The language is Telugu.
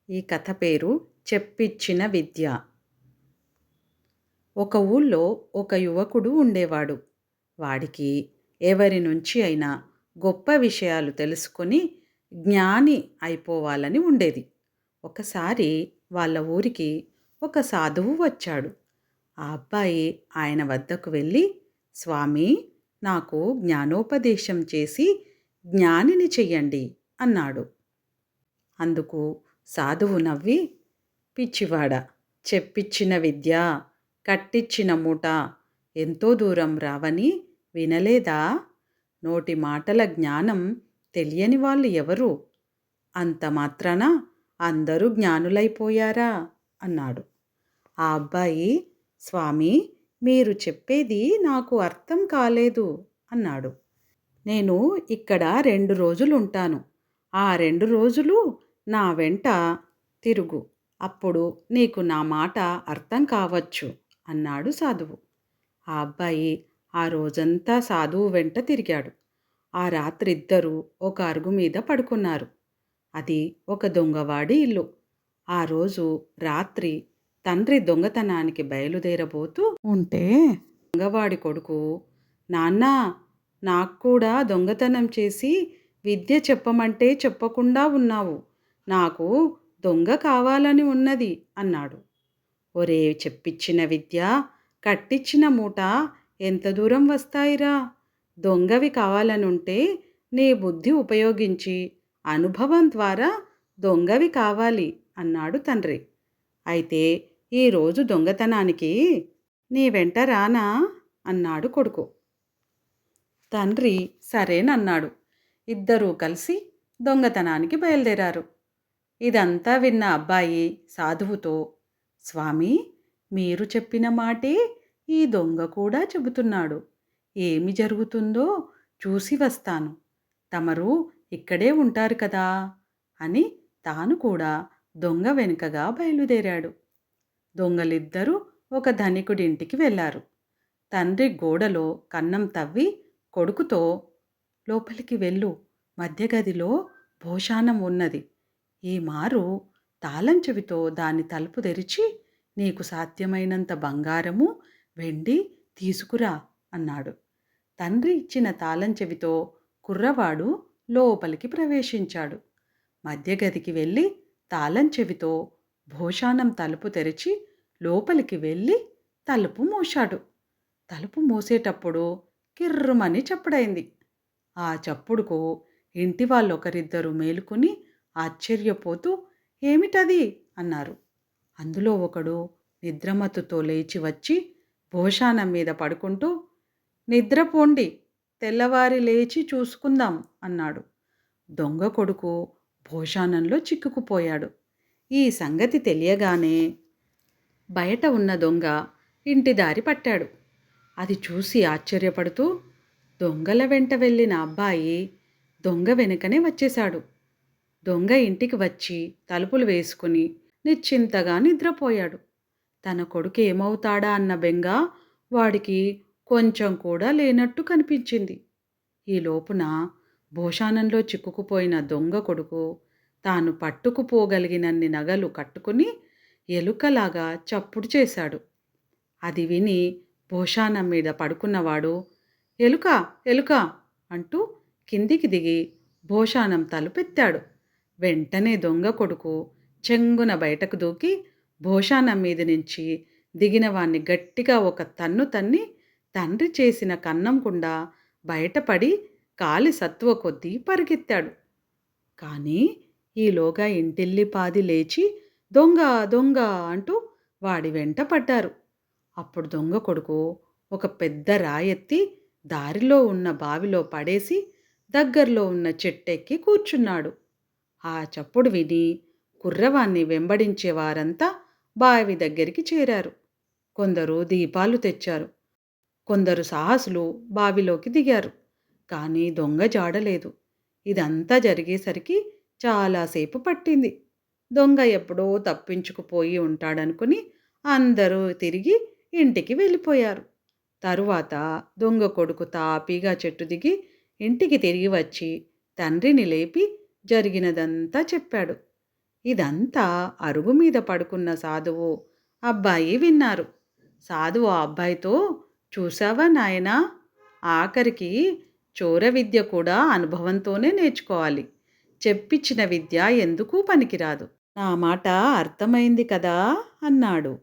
ఈ కథ పేరు చెప్పిచ్చిన విద్య. ఒక ఊళ్ళో ఒక యువకుడు ఉండేవాడు. వాడికి ఎవరి నుంచి అయినా గొప్ప విషయాలు తెలుసుకొని జ్ఞాని అయిపోవాలని ఉండేది. ఒకసారి వాళ్ళ ఊరికి ఒక సాధువు వచ్చాడు. ఆ అబ్బాయి ఆయన వద్దకు వెళ్ళి, "స్వామీ, నాకు జ్ఞానోపదేశం చేసి జ్ఞానిని చెయ్యండి" అన్నాడు. అందుకు సాధువు నవ్వి, "పిచ్చివాడా, చెప్పిచ్చిన విద్య, కట్టిచ్చిన మూట ఎంతో దూరం రావని వినలేదా? నోటి మాటల జ్ఞానం తెలియని వాళ్ళు ఎవరు? అంత మాత్రాన అందరూ జ్ఞానులైపోయారా?" అన్నాడు. ఆ అబ్బాయి, "స్వామీ, మీరు చెప్పేది నాకు అర్థం కాలేదు" అన్నాడు. "నేను ఇక్కడ 2 రోజులుంటాను. ఆ 2 రోజులు నా వెంట తిరుగు. అప్పుడు నీకు నా మాట అర్థం కావచ్చు" అన్నాడు సాధువు. ఆ అబ్బాయి ఆ రోజంతా సాధువు వెంట తిరిగాడు. ఆ రాత్రి ఇద్దరూ ఒక అరుగు మీద పడుకున్నారు. అది ఒక దొంగవాడి ఇల్లు. ఆ రోజు రాత్రి తండ్రి దొంగతనానికి బయలుదేరబోతూ ఉంటే దొంగవాడి కొడుకు, "నాన్నా, నాకు కూడా దొంగతనం చేసి విద్య చెప్పమంటే చెప్పకుండా ఉన్నావు. నాకు దొంగ కావాలని ఉన్నది" అన్నాడు. "ఒరే చెప్పిచ్చిన విద్య, కట్టిచ్చిన మూట ఎంత దూరం వస్తాయిరా? దొంగవి కావాలనుంటే నీ బుద్ధి ఉపయోగించి అనుభవం ద్వారా దొంగవి కావాలి" అన్నాడు తండ్రి. "అయితే ఈరోజు దొంగతనానికి నీ వెంట రానా?" అన్నాడు కొడుకు. తండ్రి సరేనన్నాడు. ఇద్దరూ కలిసి దొంగతనానికి బయలుదేరారు. ఇదంతా విన్న అబ్బాయి సాధువుతో, "స్వామీ, మీరు చెప్పిన మాటే ఈ దొంగ కూడా చెబుతున్నాడు. ఏమి జరుగుతుందో చూసి వస్తాను. తమరు ఇక్కడే ఉంటారు కదా" అని తాను కూడా దొంగ వెనుకగా బయలుదేరాడు. దొంగలిద్దరూ ఒక ధనికుడింటికి వెళ్ళారు. తండ్రి గోడలో కన్నం తవ్వి కొడుకుతో, "లోపలికి వెళ్ళు, మధ్య గదిలో భోషాణం ఉన్నది. ఈ మారు తాళం చెవితో దాని తలుపు తెరిచి నీకు సాధ్యమైనంత బంగారము, వెండి తీసుకురా" అన్నాడు. తండ్రి ఇచ్చిన తాళం చెవితో కుర్రవాడు లోపలికి ప్రవేశించాడు. మధ్య గదికి వెళ్ళి తాళం చెవితో భోషాణం తలుపు తెరిచి లోపలికి వెళ్ళి తలుపు మూశాడు. తలుపు మూసేటప్పుడు కిర్రుమని చప్పుడైంది. ఆ చప్పుడుకు ఇంటి వాళ్ళొకరిద్దరు మేలుకుని ఆశ్చర్యపోతూ, "ఏమిటది?" అన్నారు. అందులో ఒకడు నిద్రమత్తుతో లేచి వచ్చి భోషాణం మీద పడుకుంటూ, "నిద్రపోండి, తెల్లవారి లేచి చూసుకుందాం" అన్నాడు. దొంగ కొడుకు భోషాణంలో చిక్కుకుపోయాడు. ఈ సంగతి తెలియగానే బయట ఉన్న దొంగ ఇంటి దారి పట్టాడు. అది చూసి ఆశ్చర్యపడుతూ దొంగల వెంట వెళ్ళిన అబ్బాయి దొంగ వెనుకనే వచ్చేశాడు. దొంగ ఇంటికి వచ్చి తలుపులు వేసుకుని నిశ్చింతగా నిద్రపోయాడు. తన కొడుకు ఏమవుతాడా అన్న బెంగ వాడికి కొంచెం కూడా లేనట్టు కనిపించింది. ఈ లోపున భోషాణంలో చిక్కుకుపోయిన దొంగ కొడుకు తాను పట్టుకుపోగలిగినన్ని నగలు కట్టుకుని ఎలుకలాగా చప్పుడు చేశాడు. అది విని భోషాణం మీద పడుకున్నవాడు, "ఎలుక, ఎలుక" అంటూ కిందికి దిగి భోషాణం తలుపెత్తాడు. వెంటనే దొంగ కొడుకు చెంగున బయటకు దూకి భోషాణం మీద నుంచి దిగిన వాణ్ణి గట్టిగా ఒక తన్ను తన్ని తండ్రి చేసిన కన్నం కుండా బయటపడి కాలి సత్తువ కొద్దీ పరిగెత్తాడు. కానీ ఈలోగా ఇంటిల్లిపాది లేచి "దొంగ, దొంగ" అంటూ వాడి వెంట పడ్డారు. అప్పుడు దొంగ కొడుకు ఒక పెద్ద రాయెత్తి దారిలో ఉన్న బావిలో పడేసి దగ్గరలో ఉన్న చెట్టెక్కి కూర్చున్నాడు. ఆ చప్పుడు విని కుర్రవాణ్ణి వెంబడించే వారంతా బావి దగ్గరికి చేరారు. కొందరు దీపాలు తెచ్చారు. కొందరు సాహసులు బావిలోకి దిగారు. కానీ దొంగ జాడలేదు. ఇదంతా జరిగేసరికి చాలాసేపు పట్టింది. దొంగ ఎప్పుడో తప్పించుకుపోయి ఉంటాడనుకుని అందరూ తిరిగి ఇంటికి వెళ్ళిపోయారు. తరువాత దొంగ కొడుకు తాపీగా చెట్టు దిగి ఇంటికి తిరిగి వచ్చి తండ్రిని లేపి జరిగినదంతా చెప్పాడు. ఇదంతా అరుగు మీద పడుకున్న సాధువు, అబ్బాయి విన్నారు. సాధువు ఆ అబ్బాయితో, చూసావా నాయనా, ఆఖరికి చోర విద్య కూడా అనుభవంతోనే నేర్చుకోవాలి. చెప్పిచ్చిన విద్య ఎందుకూ పనికిరాదు. నా మాట అర్థమైంది కదా అన్నాడు.